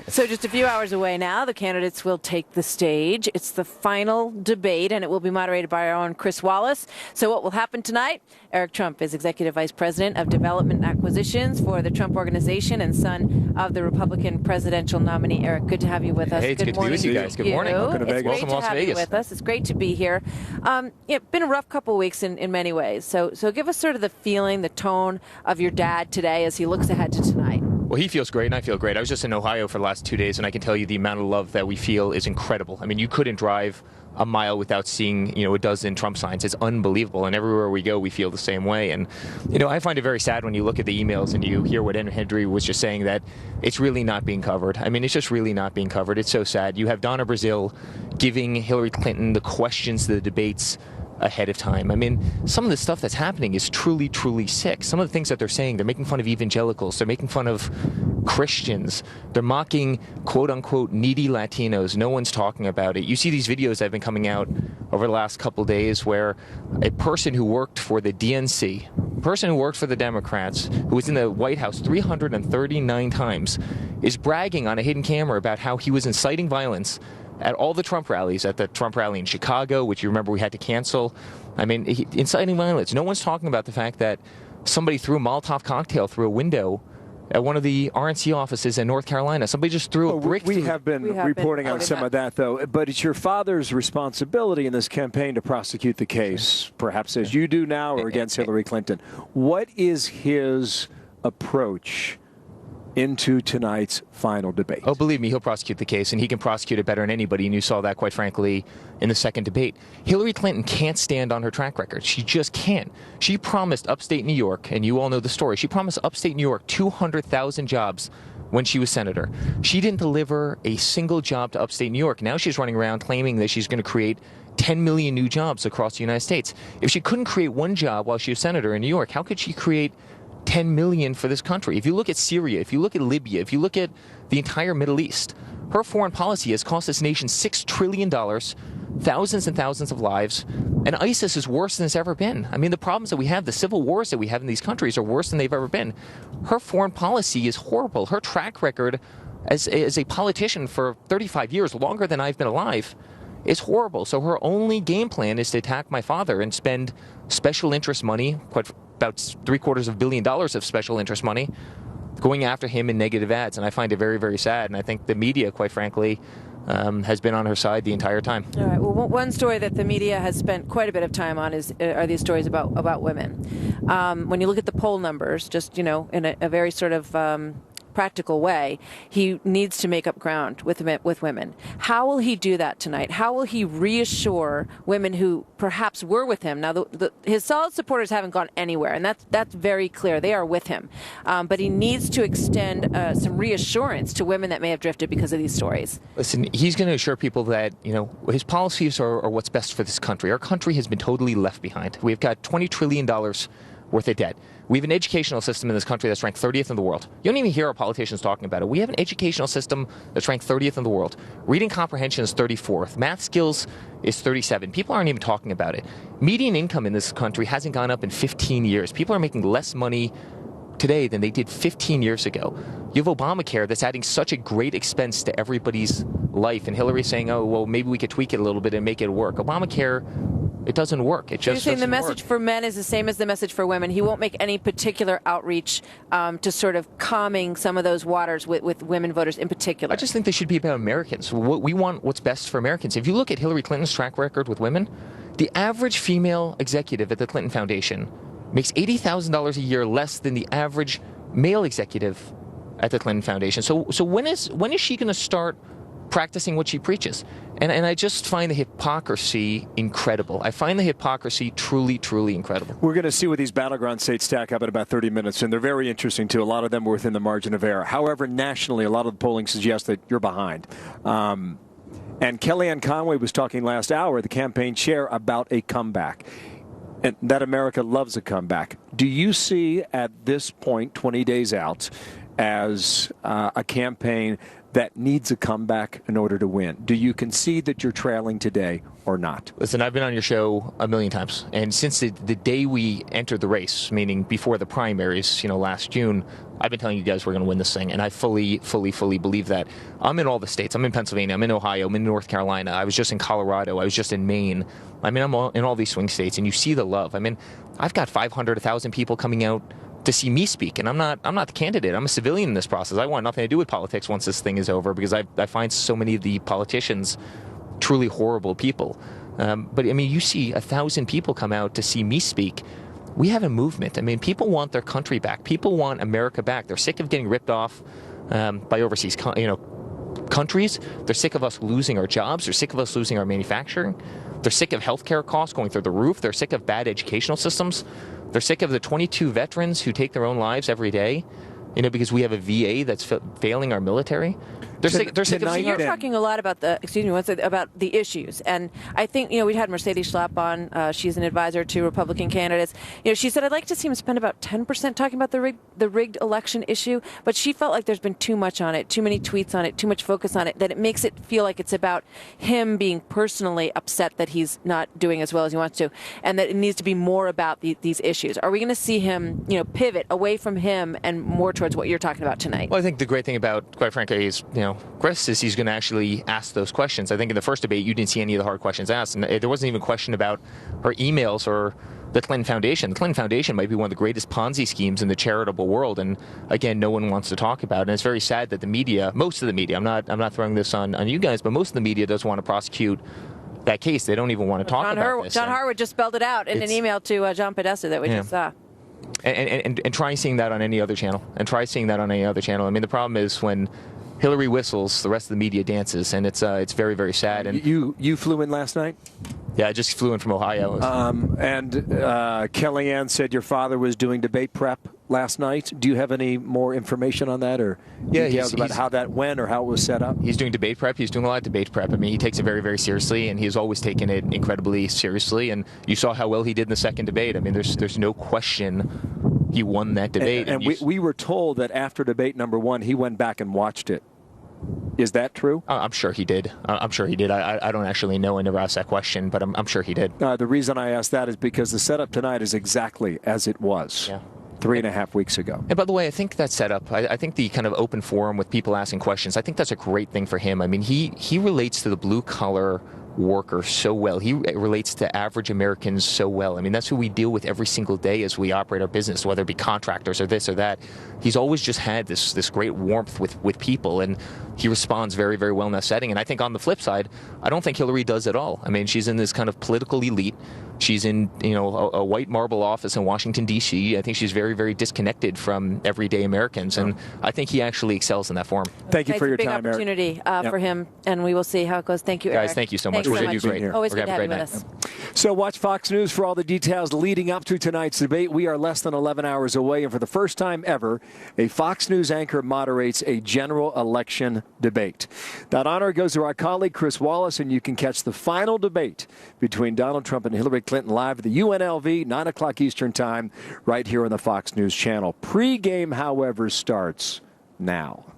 So just a few hours away now, the candidates will take the stage. It's the final debate, and it will be moderated by our own Chris Wallace. So what will happen tonight? Eric Trump is Executive Vice President of Development Acquisitions for the Trump Organization and son of the Republican presidential nominee. Eric, good to have you with us. Hey, it's good to be with you guys. Good morning. Welcome to Vegas. It's great to have you with us. It's great to be here. It's been a rough couple of weeks in many ways. So give us sort of the feeling, the tone of your dad today as he looks ahead to tonight. Well, he feels great, and I feel great. I was just in Ohio for the last 2 days, and I can tell you the amount of love that we feel is incredible. I mean, you couldn't drive a mile without seeing, a dozen Trump signs. It's unbelievable, and everywhere we go, we feel the same way. And, I find it very sad when you look at the emails and you hear what Henry was just saying, that it's really not being covered. I mean, it's just really not being covered. It's so sad. You have Donna Brazile giving Hillary Clinton the questions to the debates ahead of time. I mean, some of the stuff that's happening is truly, truly sick. Some of the things that they're saying, they're making fun of evangelicals, they're making fun of Christians, they're mocking quote-unquote needy Latinos. No one's talking about it. You see these videos that have been coming out over the last couple days where a person who worked for the DNC, a person who worked for the Democrats, who was in the White House 339 times, is bragging on a hidden camera about how he was inciting violence at all the Trump rallies, at the Trump rally in Chicago, which you remember we had to cancel. I mean, inciting violence. No one's talking about the fact that somebody threw a Molotov cocktail through a window at one of the RNC offices in North Carolina. Somebody just threw a brick through. We have been reporting on some of that, though. But it's your father's responsibility in this campaign to prosecute the case, perhaps as you do now, or against Hillary Clinton. What is his approach into tonight's final debate? Oh, believe me, he'll prosecute the case, and he can prosecute it better than anybody, and you saw that, quite frankly, in the second debate. Hillary Clinton can't stand on her track record. She just can't. She promised upstate New York, and you all know the story, she promised upstate New York 200,000 jobs when she was senator. She didn't deliver a single job to upstate New York. Now she's running around claiming that she's going to create 10 million new jobs across the United States. If she couldn't create one job while she was senator in New York, how could she create 10 million for this country? If you look at Syria, if you look at Libya, if you look at the entire Middle East, her foreign policy has cost this nation $6 trillion, thousands and thousands of lives, and ISIS is worse than it's ever been. I mean, the problems that we have, the civil wars that we have in these countries are worse than they've ever been. Her foreign policy is horrible. Her track record as a politician for 35 years, longer than I've been alive, is horrible. So her only game plan is to attack my father and spend special interest money, about $750 million of special interest money, going after him in negative ads. And I find it very, very sad. And I think the media, quite frankly, has been on her side the entire time. All right. Well, one story that the media has spent quite a bit of time on are these stories about women. When you look at the poll numbers, just, in a very sort of practical way, he needs to make up ground with women. How will he do that tonight? How will he reassure women who perhaps were with him? Now, his solid supporters haven't gone anywhere, and that's very clear. They are with him. But he needs to extend some reassurance to women that may have drifted because of these stories. Listen, he's going to assure people that, his policies are what's best for this country. Our country has been totally left behind. We've got $20 trillion worth of debt. We have an educational system in this country that's ranked 30th in the world. You don't even hear our politicians talking about it. We have an educational system that's ranked 30th in the world. Reading comprehension is 34th. Math skills is 37. People aren't even talking about it. Median income in this country hasn't gone up in 15 years. People are making less money today than they did 15 years ago. You have Obamacare that's adding such a great expense to everybody's life, and Hillary's saying, oh, well, maybe we could tweak it a little bit and make it work. Obamacare, it doesn't work. It just You're saying the message for men is the same as the message for women. He won't make any particular outreach to sort of calming some of those waters with women voters in particular. I just think they should be about Americans. We want what's best for Americans. If you look at Hillary Clinton's track record with women, the average female executive at the Clinton Foundation makes $80,000 a year less than the average male executive at the Clinton Foundation. So when is she going to start practicing what she preaches? And I just find the hypocrisy incredible. I find the hypocrisy truly, truly incredible. We're going to see what these battleground states stack up in about 30 minutes, and they're very interesting, too. A lot of them are within the margin of error. However, nationally, a lot of the polling suggests that you're behind. And Kellyanne Conway was talking last hour, the campaign chair, about a comeback. And that America loves a comeback. Do you see at this point, 20 days out, as a campaign that needs a comeback in order to win. Do you concede that you're trailing today or not? Listen, I've been on your show a million times. And since the day we entered the race, meaning before the primaries, last June, I've been telling you guys we're going to win this thing. And I fully believe that. I'm in all the states. I'm in Pennsylvania. I'm in Ohio. I'm in North Carolina. I was just in Colorado. I was just in Maine. I'm in all these swing states. And you see the love. I've got 500, 1,000 people coming out to see me speak, and I'm not the candidate. I'm a civilian in this process. I want nothing to do with politics once this thing is over, because I find so many of the politicians truly horrible people. But you see 1,000 people come out to see me speak. We have a movement. People want their country back. People want America back. They're sick of getting ripped off by overseas countries. They're sick of us losing our jobs. They're sick of us losing our manufacturing. They're sick of healthcare costs going through the roof. They're sick of bad educational systems. They're sick of the 22 veterans who take their own lives every day, because we have a VA that's failing our military. They're sick of You're talking a lot about about the issues, and I think we had Mercedes Schlapp on. She's an advisor to Republican candidates. She said, I'd like to see him spend about 10% talking about the rigged election issue, but she felt like there's been too much on it, too many tweets on it, too much focus on it, that it makes it feel like it's about him being personally upset that he's not doing as well as he wants to, and that it needs to be more about these issues. Are we going to see him, pivot away from him and more towards what you're talking about tonight? Well, I think the great thing about, quite frankly, is Chris is he's going to actually ask those questions. I think in the first debate, you didn't see any of the hard questions asked. And there wasn't even a question about her emails or the Clinton Foundation. The Clinton Foundation might be one of the greatest Ponzi schemes in the charitable world. And again, no one wants to talk about it. And it's very sad that the media, most of the media, I'm not throwing this on you guys, but most of the media doesn't want to prosecute that case. They don't even want to talk about this. John Harwood just spelled it out in an email to John Podesta that we just saw. And try seeing that on any other channel. The problem is when Hillary whistles, the rest of the media dances, and it's very, very sad. And you flew in last night? Yeah, I just flew in from Ohio. And Kellyanne said your father was doing debate prep last night. Do you have any more information on that, or details about how that went or how it was set up? He's doing debate prep. He's doing a lot of debate prep. He takes it very, very seriously, and he's always taken it incredibly seriously. And you saw how well he did in the second debate. There's no question he won that debate. And we were told that after debate number one, he went back and watched it. Is that true? I'm sure he did. I don't actually know. I never asked that question, but I'm sure he did. The reason I asked that is because the setup tonight is exactly as it was 3.5 weeks ago. And by the way, I think that setup, I think the kind of open forum with people asking questions, I think that's a great thing for him. He relates to the blue-collar worker so well. He relates to average Americans so well. That's who we deal with every single day as we operate our business, whether it be contractors or this or that. He's always just had this great warmth with people, and he responds very, very well in that setting. And I think on the flip side, I don't think Hillary does at all. She's in this kind of political elite. She's in, a white marble office in Washington, D.C. I think she's very, very disconnected from everyday Americans, and I think he actually excels in that form. Thank you for your time, Eric. Big opportunity for him, and we will see how it goes. Thank you, Eric. Guys, thank you so much. Thanks We're going to do great. Always good to have you with night. us. So watch Fox News for all the details leading up to tonight's debate. We are less than 11 hours away, and for the first time ever, a Fox News anchor moderates a general election debate. That honor goes to our colleague, Chris Wallace, and you can catch the final debate between Donald Trump and Hillary Clinton live at the UNLV, 9 o'clock Eastern Time, right here on the Fox News channel. Pre-game, however, starts now.